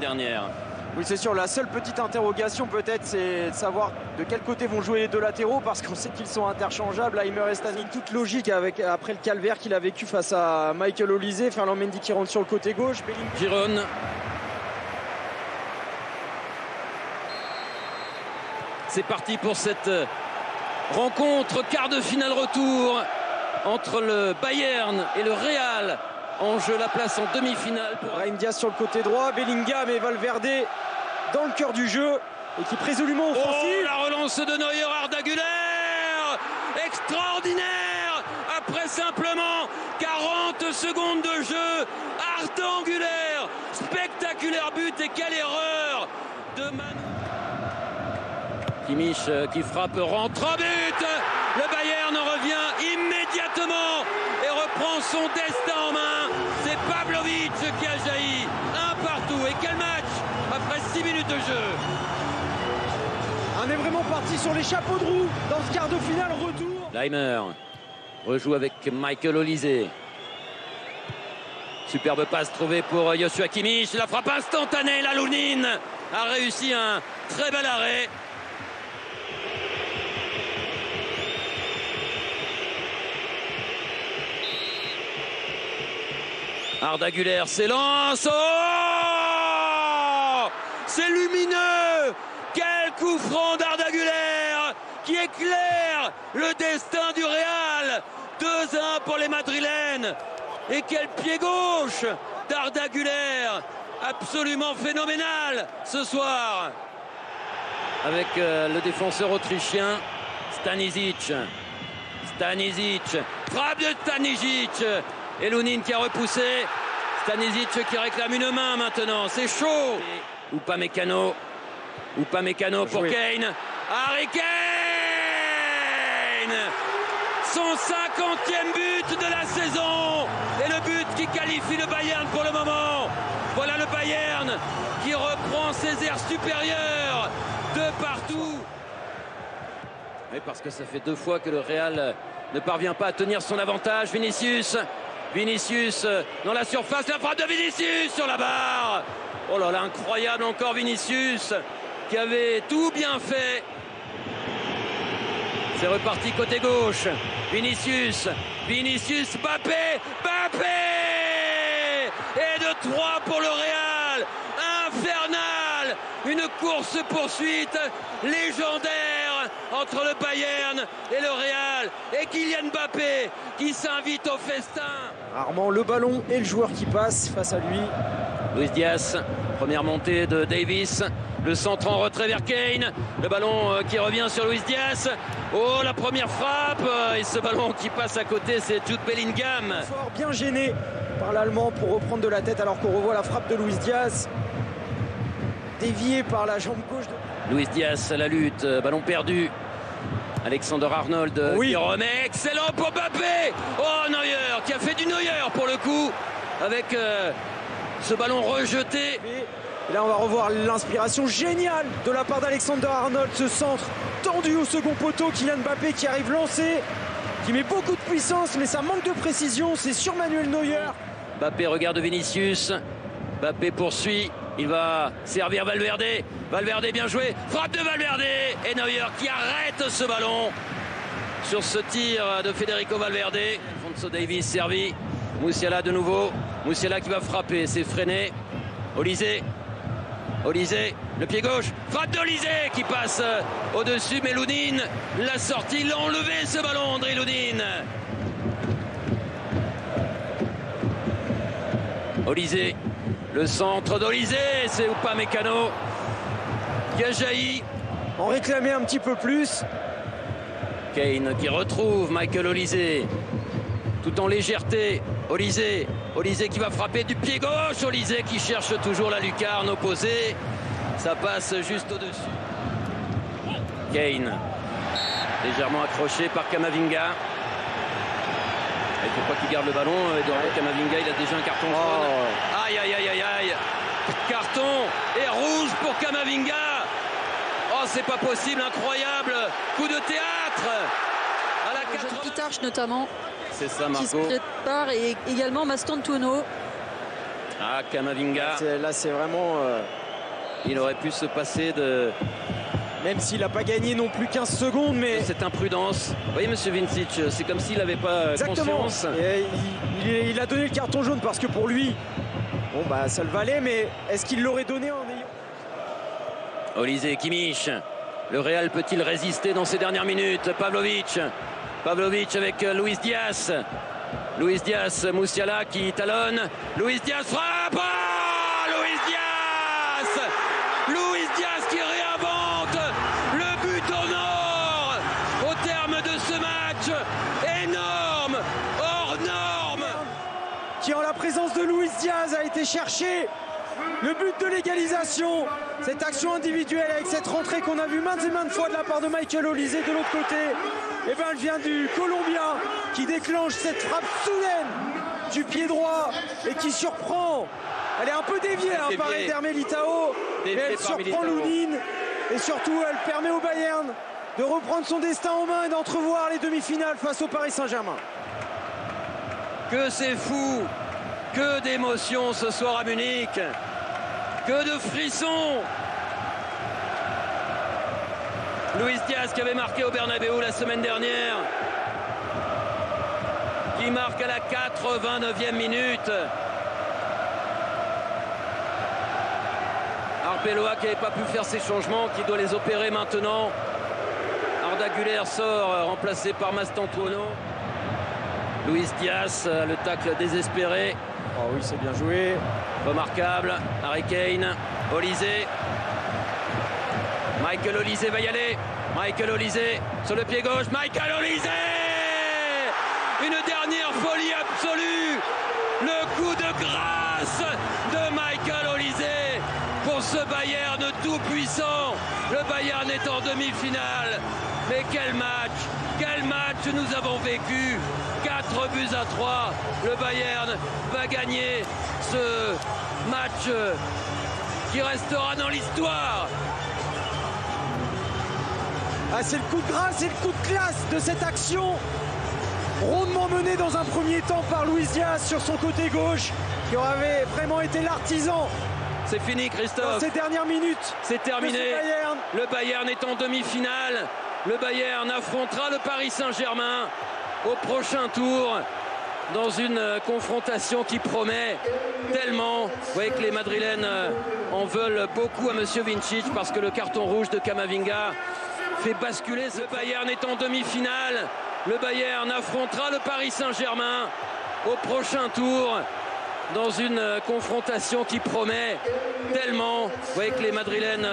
Dernière. Oui, c'est sûr, la seule petite interrogation peut-être, c'est de savoir de quel côté vont jouer les deux latéraux, parce qu'on sait qu'ils sont interchangeables, Aimer et Stani. Toute logique après le calvaire qu'il a vécu face à Michael Olise, Ferland Mendy qui rentre sur le côté gauche, Giron. C'est parti pour cette rencontre, quart de finale retour entre le Bayern et le Real. En jeu la place en demi-finale. Brahim Diaz sur le côté droit, Bellingham et Valverde dans le cœur du jeu et qui est résolument offensif. Oh, la relance de Neuer, Arda Güler, extraordinaire après simplement 40 secondes de jeu. Arda Güler, spectaculaire but et quelle erreur de Manu. Kimmich qui frappe, rentre en but. Le Bayern revient immédiatement et reprend son destin en main. C'est Pavlovic qui a jailli. Un partout. Et quel match après 6 minutes de jeu. On est vraiment parti sur les chapeaux de roue dans ce quart de finale retour. Aimer rejoue avec Michael Olise. Superbe passe trouvée pour Joshua Kimmich. La frappe instantanée. La Lounine a réussi un très bel arrêt. Arda Güler s'élance. Oh, c'est lumineux. Quel coup franc d'Arda Güler qui éclaire le destin du Real. 2-1 pour les Madrilènes. Et quel pied gauche d'Arda Güler. Absolument phénoménal ce soir. Avec le défenseur autrichien Stanisic. Frappe de Stanisic. Et Lounine qui a repoussé. Stanisic qui réclame une main maintenant. C'est chaud. Upamecano pour Kane. Harry Kane. Son 50e but de la saison. Et le but qui qualifie le Bayern pour le moment. Voilà le Bayern qui reprend ses airs supérieurs de partout. Oui, parce que ça fait 2 fois que le Real ne parvient pas à tenir son avantage. Vinicius dans la surface, la frappe de Vinicius sur la barre. Oh là là, incroyable encore Vinicius qui avait tout bien fait. C'est reparti côté gauche. Vinicius, Mbappé. Et de 3 pour le Real. Infernal. Une course-poursuite légendaire entre le Bayern et le Real. Et Kylian Mbappé qui s'invite au festin. Rarement le ballon et le joueur qui passe face à lui. Luis Diaz, première montée de Davis. Le centre en retrait vers Kane. Le ballon qui revient sur Luis Diaz. Oh, la première frappe. Et ce ballon qui passe à côté, c'est Jude Bellingham. Fort bien gêné par l'Allemand pour reprendre de la tête alors qu'on revoit la frappe de Luis Diaz. Dévié par la jambe gauche de Luis Diaz, la lutte, ballon perdu. Alexander Arnold qui remet, excellent pour Mbappé. Oh, Neuer qui a fait du Neuer pour le coup avec ce ballon rejeté. Et là on va revoir l'inspiration géniale de la part d'Alexander Arnold, ce centre tendu au second poteau, Kylian Mbappé qui arrive lancé, qui met beaucoup de puissance mais ça manque de précision, c'est sur Manuel Neuer. Mbappé regarde Vinicius, Mbappé poursuit. Il va servir Valverde. Valverde bien joué. Frappe de Valverde. Et Neuer qui arrête ce ballon sur ce tir de Federico Valverde. Alphonso Davies servi. Musiala de nouveau. Musiala qui va frapper. C'est freiné. Olise, le pied gauche. Frappe d'Olise qui passe au-dessus. Mais Lounine, la sortie, l'a enlevé ce ballon, André Lounine. Olise. Le centre d'Olise, c'est Upamecano qui a jailli. En réclamait un petit peu plus. Kane qui retrouve Michael Olise, tout en légèreté. Olise qui va frapper du pied gauche. Olise qui cherche toujours la lucarne opposée. Ça passe juste au-dessus. Kane, légèrement accroché par Camavinga. Il ne faut pas qu'il garde le ballon. Camavinga, il a déjà un carton jaune. Aïe. Carton et rouge pour Camavinga. Oh, c'est pas possible, incroyable. Coup de théâtre. À la 80... Pitarch notamment. C'est ça, Qui se prépare, et également Mastantuono. Ah, Camavinga. Là, c'est vraiment... Il aurait pu se passer de... Même s'il n'a pas gagné non plus 15 secondes, mais... Cette imprudence. Vous voyez, monsieur Vincic, c'est comme s'il n'avait pas conscience. Et il a donné le carton jaune parce que pour lui, bon, bah, ça le valait, mais est-ce qu'il l'aurait donné en ayant... Olise, Kimmich. Le Real peut-il résister dans ces dernières minutes? Pavlovic. Pavlovic avec Luis Diaz. Luis Diaz, Musiala qui talonne. Luis Diaz frappe. Ah, Luis Diaz. Luis Diaz qui réinvente le but au nord au terme de ce match énorme, hors norme. Qui en la présence de Luis Diaz a été chercher le but de l'égalisation. Cette action individuelle avec cette rentrée qu'on a vue maintes et maintes fois de la part de Michael Olise de l'autre côté, et ben elle vient du Colombien qui déclenche cette frappe soudaine du pied droit et qui surprend. Elle est un peu déviée par Eder Militao, mais elle surprend Lunin et surtout elle permet au Bayern de reprendre son destin en main et d'entrevoir les demi-finales face au Paris Saint-Germain. Que c'est fou, que d'émotions ce soir à Munich, que de frissons. Luis Diaz qui avait marqué au Bernabéu la semaine dernière, qui marque à la 89e minute. Arbeloa qui n'avait pas pu faire ses changements, qui doit les opérer maintenant. Arda Güler sort, remplacé par Mastantuono. Luis Diaz, le tacle désespéré. Oh oui, c'est bien joué. Remarquable. Harry Kane, Olise. Michael Olise va y aller. Michael Olise sur le pied gauche. Michael Olise. Une dernière folie absolue. Le coup de grâce de Michael Olise pour ce Bayern tout puissant. Le Bayern est en demi-finale. Mais quel match nous avons vécu. 4 buts à 3. Le Bayern va gagner ce match qui restera dans l'histoire. Ah, c'est le coup de grâce, c'est le coup de classe de cette action. Rondement menée dans un premier temps par Luis Diaz sur son côté gauche, qui aurait vraiment été l'artisan. C'est fini, Christophe. Dans ces dernières minutes. C'est terminé. Le Bayern est en demi-finale. Le Bayern affrontera le Paris Saint-Germain au prochain tour dans une confrontation qui promet tellement. Vous voyez que les Madrilènes en veulent beaucoup à monsieur Vincic parce que le carton rouge de Camavinga fait basculer. Ce Bayern est en demi-finale. Le Bayern affrontera le Paris Saint-Germain au prochain tour dans une confrontation qui promet tellement. Vous voyez que les Madrilènes